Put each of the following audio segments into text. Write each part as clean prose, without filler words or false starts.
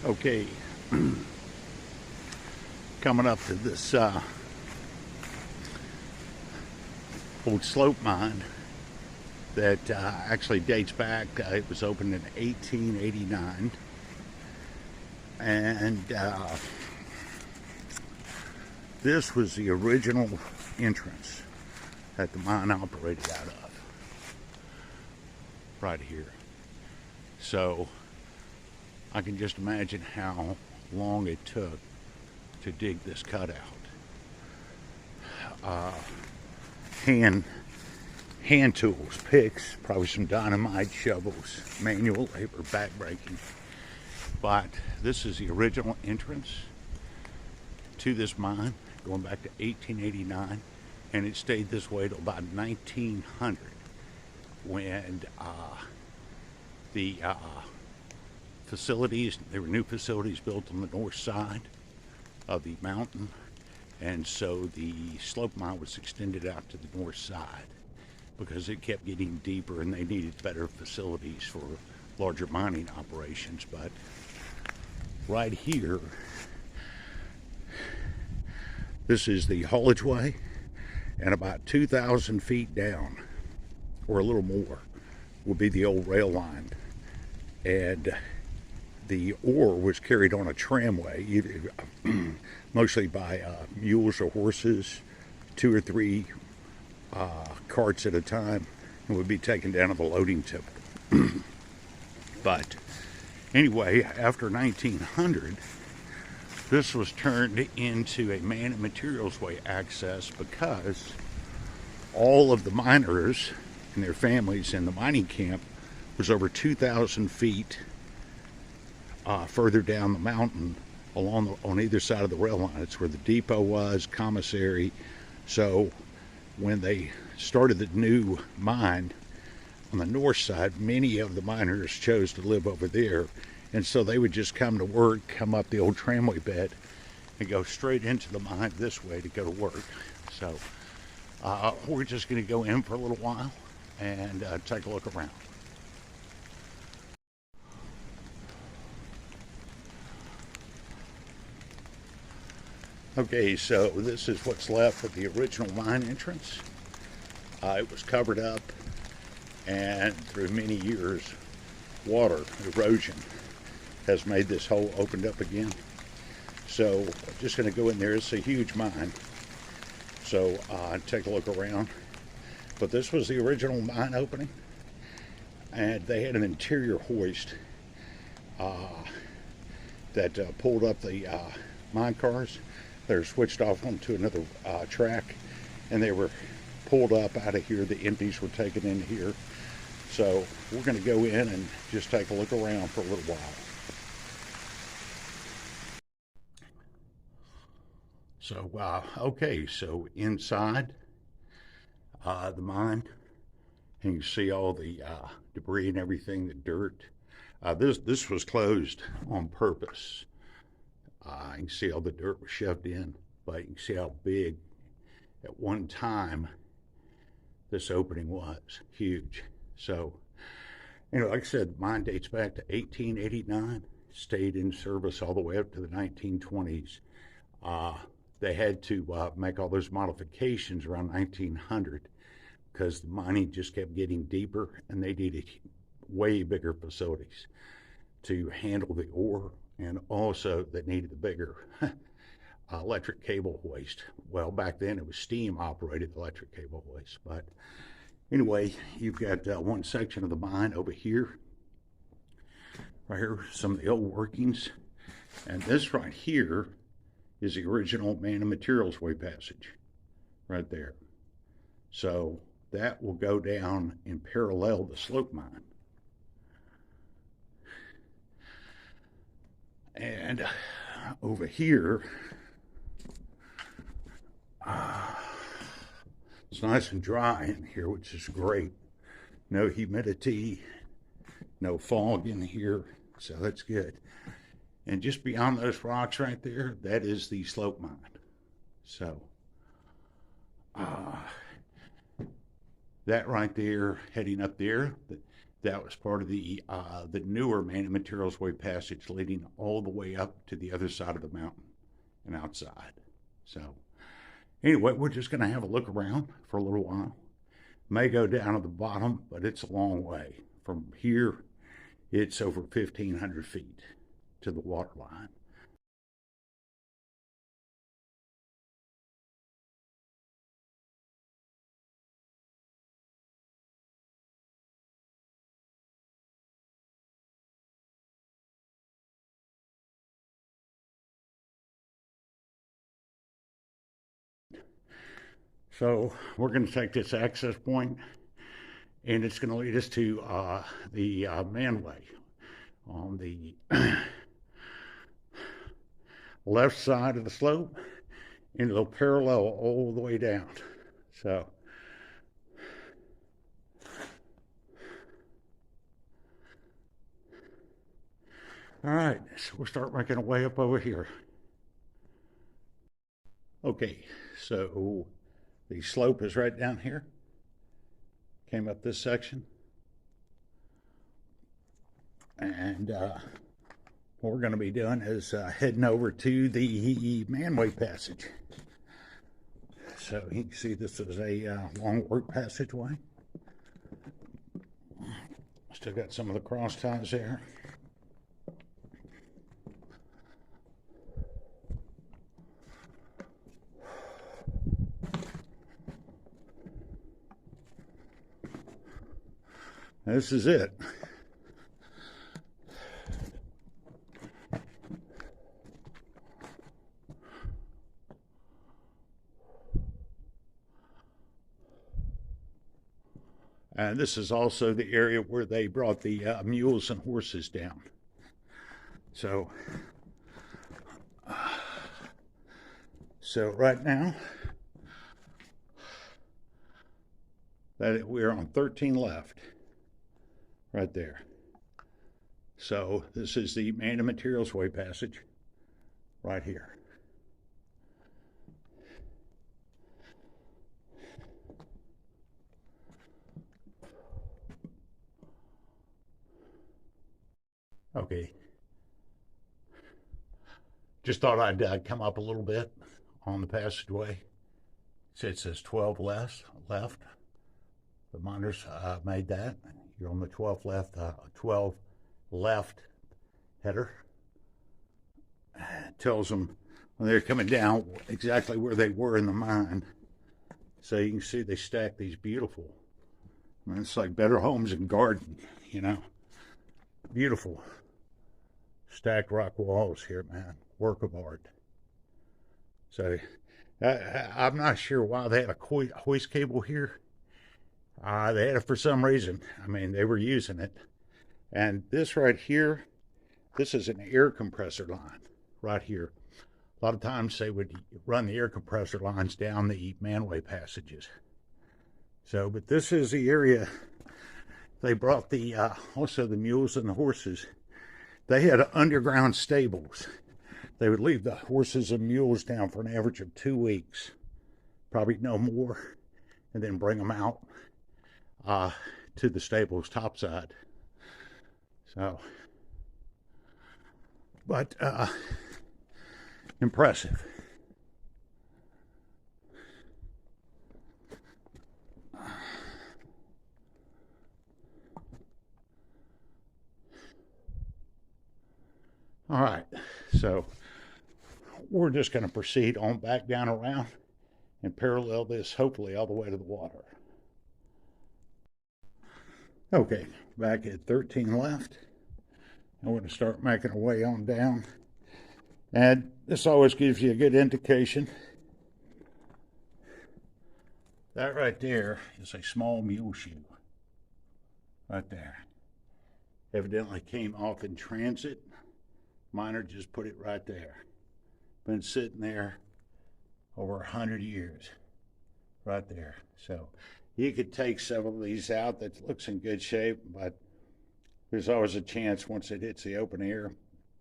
Okay, coming up to this old slope mine that actually dates back. It was opened in 1889, and this was the original entrance that the mine operated out of, right here. So I can just imagine how long it took to dig this cutout. Hand tools, picks, probably some dynamite, shovels, manual labor, backbreaking. But this is the original entrance to this mine, going back to 1889, and it stayed this way till about 1900, when the facilities, there were new facilities built on the north side of the mountain, and so the slope mine was extended out to the north side because it kept getting deeper and they needed better facilities for larger mining operations. But right here, this is the haulage way, and about 2,000 feet down, or a little more, will be the old rail line. And the ore was carried on a tramway, either mostly by mules or horses, 2 or 3 carts at a time, and would be taken down to the loading tip. But anyway, after 1900, this was turned into a man and materials way access, because all of the miners and their families in the mining camp was over 2,000 feet further down the mountain, on either side of the rail line. It's where the depot was, commissary. So when they started the new mine on the north side, many of the miners chose to live over there, and so they would just come to work, come up the old tramway bed, and go straight into the mine this way to go to work. So we're just going to go in for a little while and take a look around. Okay, so this is what's left of the original mine entrance. It was covered up, and through many years, water erosion has made this hole opened up again. So I'm just going to go in there. It's a huge mine, so take a look around. But this was the original mine opening, and they had an interior hoist that pulled up the mine cars. They were switched off onto another track, and they were pulled up out of here. The empties were taken in here. So we're going to go in and just take a look around for a little while. So, okay, so inside the mine, and you see all the debris and everything, the dirt. This was closed on purpose. You can see all the dirt was shoved in, but you can see how big at one time this opening was. Huge. So, like I said, the mine dates back to 1889, stayed in service all the way up to the 1920s. They had to make all those modifications around 1900 because the mining just kept getting deeper, and they needed way bigger facilities to handle the ore, and also they needed the bigger electric cable hoist. Well, back then it was steam operated electric cable hoist. But anyway, you've got one section of the mine over here. Right here, some of the old workings. And this right here is the original man and materials way passage, right there. So that will go down and parallel the slope mine. And over here, it's nice and dry in here, which is great. No humidity, no fog in here, so that's good. And just beyond those rocks right there, that is the slope mine. So that right there, heading up there, That was part of the newer Materials Way Passage leading all the way up to the other side of the mountain and outside. So anyway, we're just going to have a look around for a little while. May go down to the bottom, but it's a long way. From here, it's over 1,500 feet to the water line. So we're going to take this access point, and it's going to lead us to the Manway on the left side of the slope, and it'll parallel all the way down. So all right, so we'll start making our way up over here. Okay, so the slope is right down here. Came up this section. And what we're going to be doing is heading over to the Manway Passage. So you can see this is a long work passageway. Still got some of the cross ties there. This is it. And this is also the area where they brought the mules and horses down. So right now, that we're on 13 left, right there. So this is the Materials Way Passage, right here. Okay. Just thought I'd come up a little bit on the passageway. It says 12 left. The miners made that. You're on the 12 left header. It tells them when they're coming down exactly where they were in the mine. So you can see they stack these beautiful. I mean, it's like Better Homes and Garden, you know. Beautiful stacked rock walls here, man. Work of art. So I'm not sure why they had a hoist cable here. They had it for some reason. I mean, they were using it. And this right here, this is an air compressor line right here. A lot of times they would run the air compressor lines down the Manway passages. So, but this is the area they brought the also the mules and the horses. They had underground stables. They would leave the horses and mules down for an average of 2 weeks, probably no more, and then bring them out to the stables topside. So, but impressive. All right, so we're just going to proceed on back down around and parallel this hopefully all the way to the water. Okay, back at 13 left. And we're going to start making our way on down. And this always gives you a good indication. That right there is a small mule shoe. Right there. Evidently came off in transit. Miner just put it right there. Been sitting there over 100 years. Right there. So you could take several of these out that looks in good shape, but there's always a chance once it hits the open air.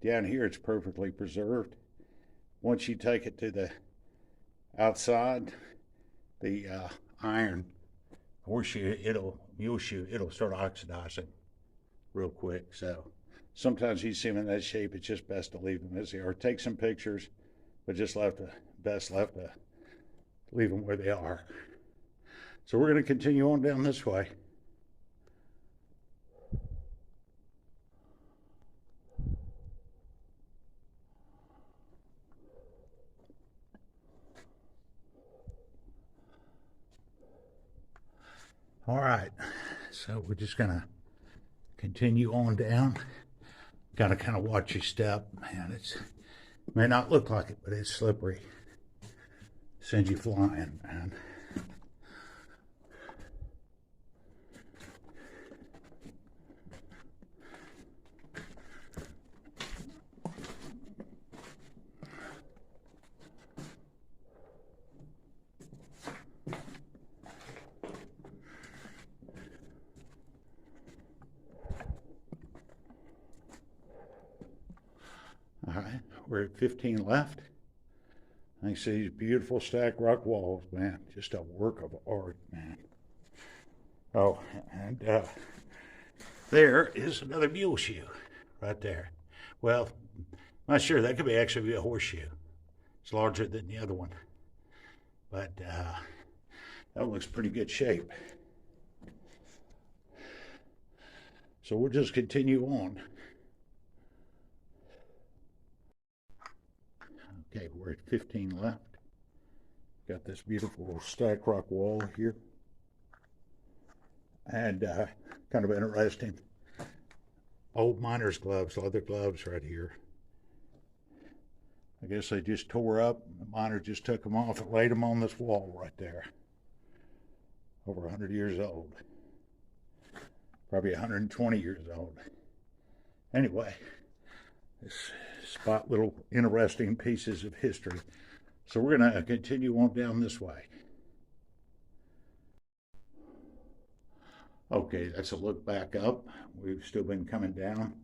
Down here it's perfectly preserved. Once you take it to the outside, the iron horseshoe, mule shoe, it'll start oxidizing real quick. So sometimes you see them in that shape, it's just best to leave them as they are. Take some pictures, but just best left to leave them where they are. So we're going to continue on down this way. All right, so we're just going to continue on down. Got to kind of watch your step, man. It may not look like it, but it's slippery. Sends you flying, man. All right, we're at 15 left. I see these beautiful stacked rock walls, man. Just a work of art, man. Oh, and there is another mule shoe right there. Well, I'm not sure. That could actually be a horseshoe. It's larger than the other one. But that looks pretty good shape. So we'll just continue on. Okay, we're at 15 left. Got this beautiful stacked rock wall here. And kind of interesting. Old miner's gloves, leather gloves right here. I guess they just tore up. The miner just took them off and laid them on this wall right there. Over 100 years old. Probably 120 years old. Anyway, this spot little interesting pieces of history. So we're going to continue on down this way. Okay, that's a look back up. We've still been coming down.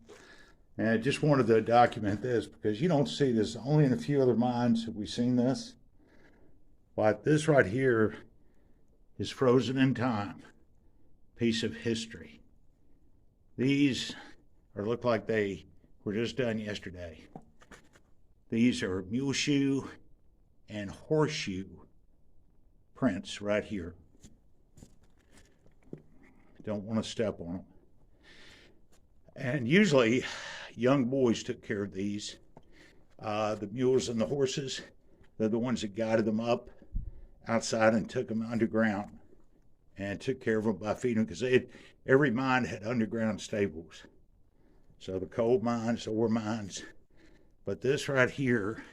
And I just wanted to document this because you don't see this. Only in a few other mines have we seen this. But this right here is frozen in time. Piece of history. These look like they were just done yesterday. These are mule shoe and horseshoe prints right here. Don't want to step on them. And usually young boys took care of these. The mules and the horses, they're the ones that guided them up outside and took them underground and took care of them by feeding them, because every mine had underground stables. So the coal mines, ore mines. But this right here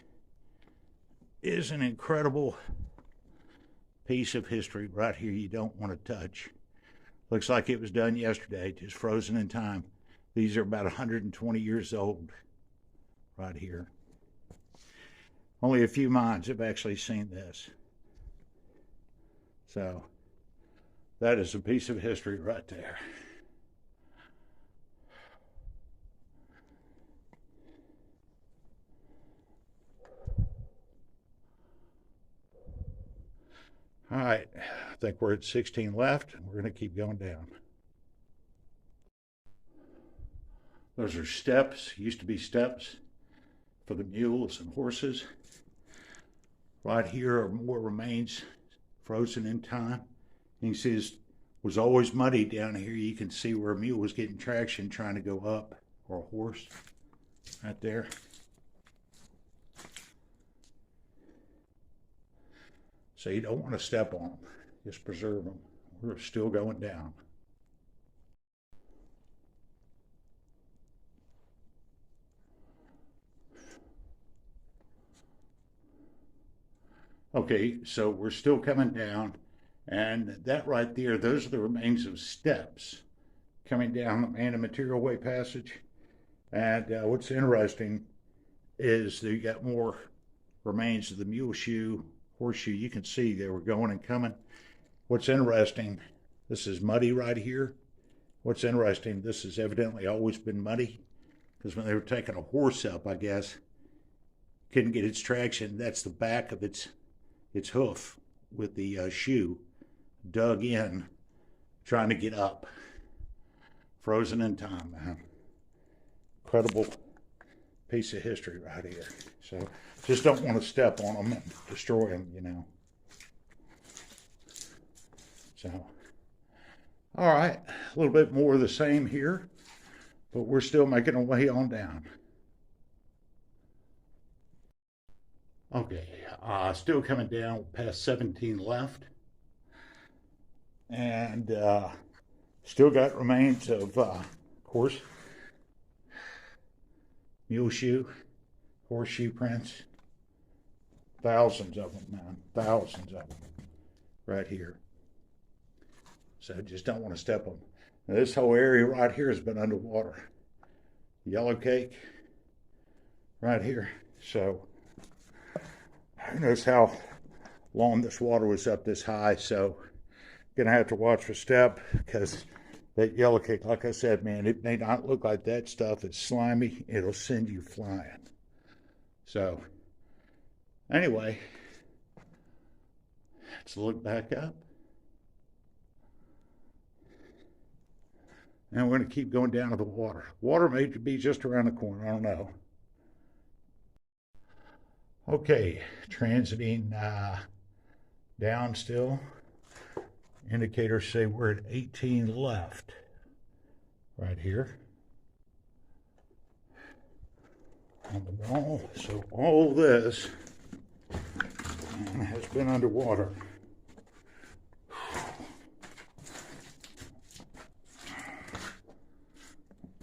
is an incredible piece of history right here you don't want to touch. Looks like it was done yesterday, just frozen in time. These are about 120 years old right here. Only a few mines have actually seen this. So that is a piece of history right there. All right, I think we're at 16 left, and we're going to keep going down. Those are steps, used to be steps for the mules and horses. Right here are more remains frozen in time. You can see this was always muddy down here. You can see where a mule was getting traction trying to go up, or a horse right there. So you don't want to step on them, just preserve them. We're still going down. Okay, so we're still coming down, and that right there, those are the remains of steps coming down the Manway Passage. And what's interesting is that you got more remains of the mule shoe, horseshoe. You can see they were going and coming. What's interesting, this is muddy right here. What's interesting, this has evidently always been muddy, because when they were taking a horse up, I guess, couldn't get its traction. That's the back of its hoof with the shoe dug in, trying to get up Frozen in time, man. Incredible piece of history right here. So just don't want to step on them and destroy them, you know. So, all right, a little bit more of the same here, but we're still making our way on down. Okay, still coming down past 17 left, and still got remains of course, mule shoe, horseshoe prints, thousands of them, man, thousands of them right here. So just don't want to step on them. Now, this whole area right here has been underwater. Yellow cake right here. So who knows how long this water was up this high. So gonna have to watch for step, because that yellow cake, like I said, man, it may not look like that stuff. It's slimy. It'll send you flying. So anyway, let's look back up. And we're going to keep going down to the water. Water may be just around the corner. I don't know. Okay, transiting down still. Indicators say we're at 18 left right here on the wall. So all this has been underwater.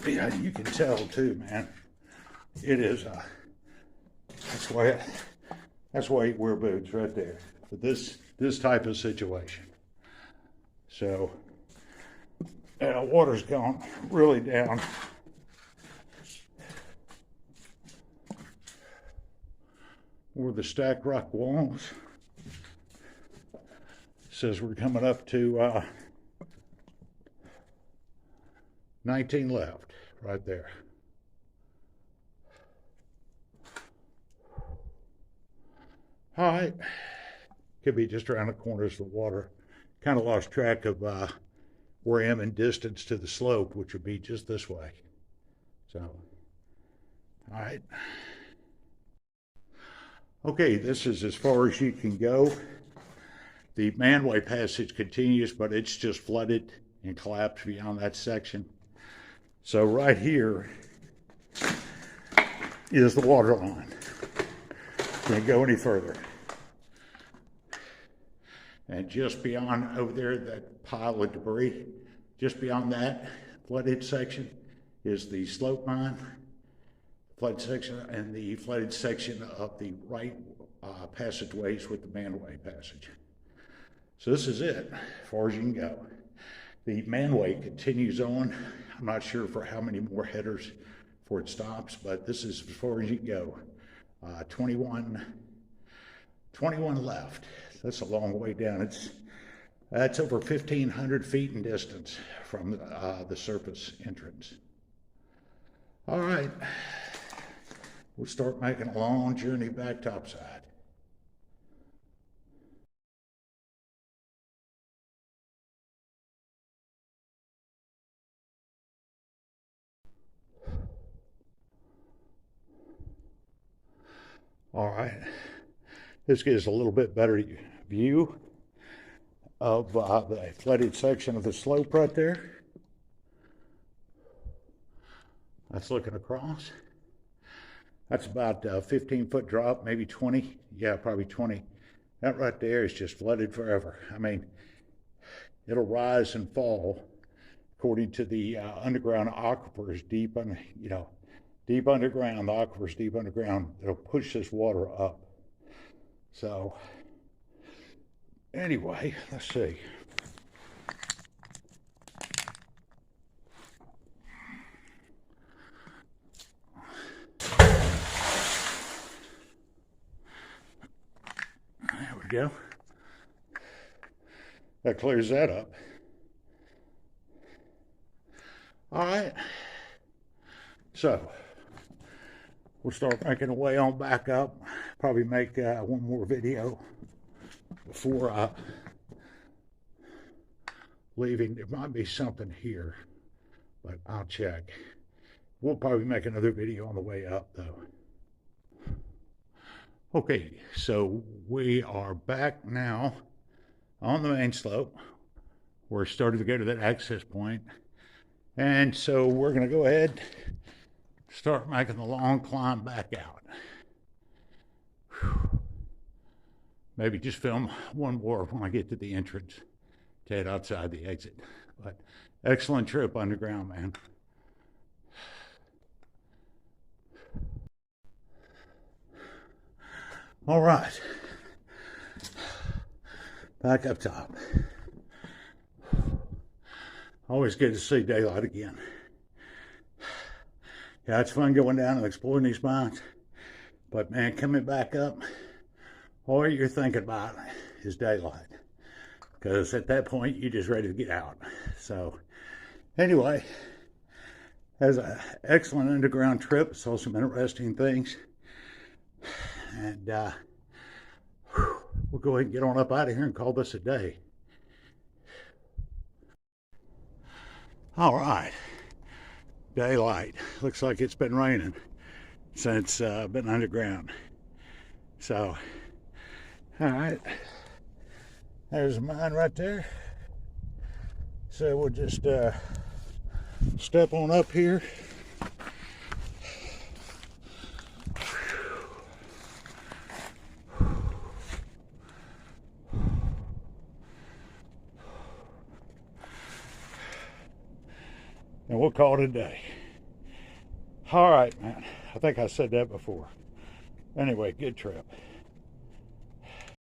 Yeah, you can tell too, man. It is. That's why you wear boots right there for this type of situation. So, water's gone really down. Where the stacked rock walls. Says we're coming up to 19 left. Right there. All right. Could be just around the corners of the water. Kind of lost track of where I am in distance to the slope, which would be just this way. So, all right. Okay, this is as far as you can go. The Manway Passage continues, but it's just flooded and collapsed beyond that section. So right here is the water line. Can't go any further. And just beyond over there, that pile of debris, just beyond that flooded section is the slope mine, flood section, and the flooded section of the right passageways with the Manway Passage. So this is it, as far as you can go. The Manway continues on. I'm not sure for how many more headers before it stops, but this is as far as you go. 21 left. That's a long way down. That's over 1,500 feet in distance from the surface entrance. All right, we'll start making a long journey back topside. All right, this gives a little bit better view of the flooded section of the slope right there. That's looking across. That's about a 15-foot drop, maybe 20. Yeah, probably 20. That right there is just flooded forever. I mean, it'll rise and fall according to the underground aquifers deep underground, the aquifers deep underground, it'll push this water up. So, anyway, let's see. There we go. That clears that up. All right. So, we'll start making our way on back up. Probably make one more video before leaving. There might be something here, but I'll check. We'll probably make another video on the way up, though. Okay, so we are back now on the main slope. We're starting to go to that access point. And so we're going to go ahead start making the long climb back out. Whew. Maybe just film one more when I get to the entrance to head outside the exit. But excellent trip underground, man. All right. Back up top. Always good to see daylight again. Yeah, it's fun going down and exploring these mines. But man, coming back up, all you're thinking about is daylight. Because at that point, you're just ready to get out. So anyway, as an excellent underground trip, saw some interesting things. And we'll go ahead and get on up out of here and call this a day. All right, daylight. Looks like it's been raining since been underground. So, all right, there's a mine right there. So we'll just step on up here. And we'll call it a day. All right, man. I think I said that before. Anyway, good trip.